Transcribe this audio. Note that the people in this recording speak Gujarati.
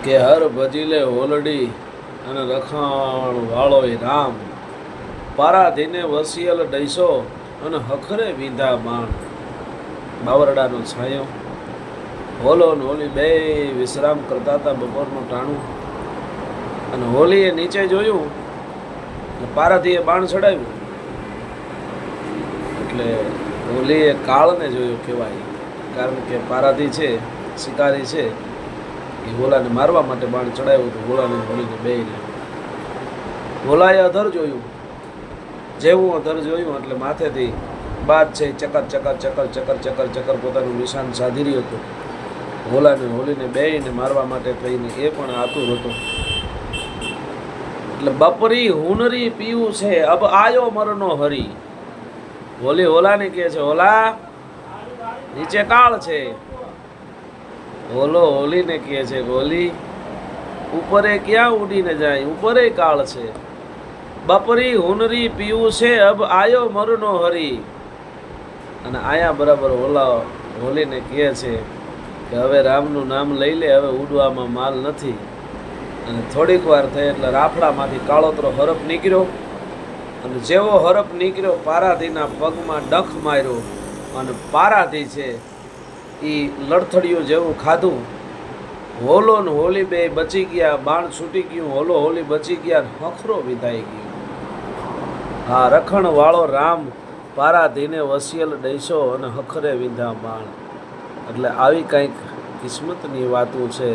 કે હર ભજીલે હોલડી અને રખાણ વાળો રામ પારાધીને વસિયલ ડૈસો અને હખરે વિંધા બાણ બાવરડાનો છાંયો હોલો ને હોલી બે વિશ્રામ કરતા હતા બપોરનું ટાણું અને હોલીએ નીચે જોયું પારાધીએ બાણ ચડાવ્યું એટલે હોલીએ કાળને જોયું કહેવાય, કારણ કે પારાધી છે શિકારી છે એ હોલાને મારવા માટે બાણ ચડાવ્યું હતું. હોલાને હોલીને બેયને હોલાએ અધર જોયું, જેવું અધર જોયું એટલે માથેથી બાદ છે ચકર ચકર ચકર ચકર ચકર ચકર પોતાનું નિશાન સાધી રહ્યું હતું. હોલાને હોલીને બેયને મારવા માટે થઈને એ પણ આતુર હતો. એટલે બપરી હુનરી પીવું છે અબ આયો મરનો હરી. હોલી હોલાને કહે છે, હોલા નીચે કાળ છે. હોલો હોલીને કહે છે, હોલી ઉપરે ક્યાં ઉડીને જાય, ઉપરે કાળ છે. બપરી હુનરી પીવું છે અબ આયો મરનો હરી. અને આયા બરાબર હોલા હોલીને કહે છે કે હવે રામનું નામ લઈ લે, હવે ઉડવામાં માલ નથી. અને થોડીક વાર થઈ એટલે રાફડામાંથી કાળોતરો હરફ નીકળ્યો અને જેવો હરફ નીકળ્યો પારાધીના પગમાં ડખ માર્યો અને પારાધી છે એ લડથડિયું જેવું ખાધું. હોલો ને હોલી બે બચી ગયા, બાણ છૂટી ગયું, હોલો હોલી બચી ગયા, હખરો વિધાઈ ગયો. હા, રખણ વાળો રામ પારાધીને વસિયલ ડૈસો અને હખરે વિંધા બાણ. એટલે આવી કંઈક કિસ્મતની વાતો છે.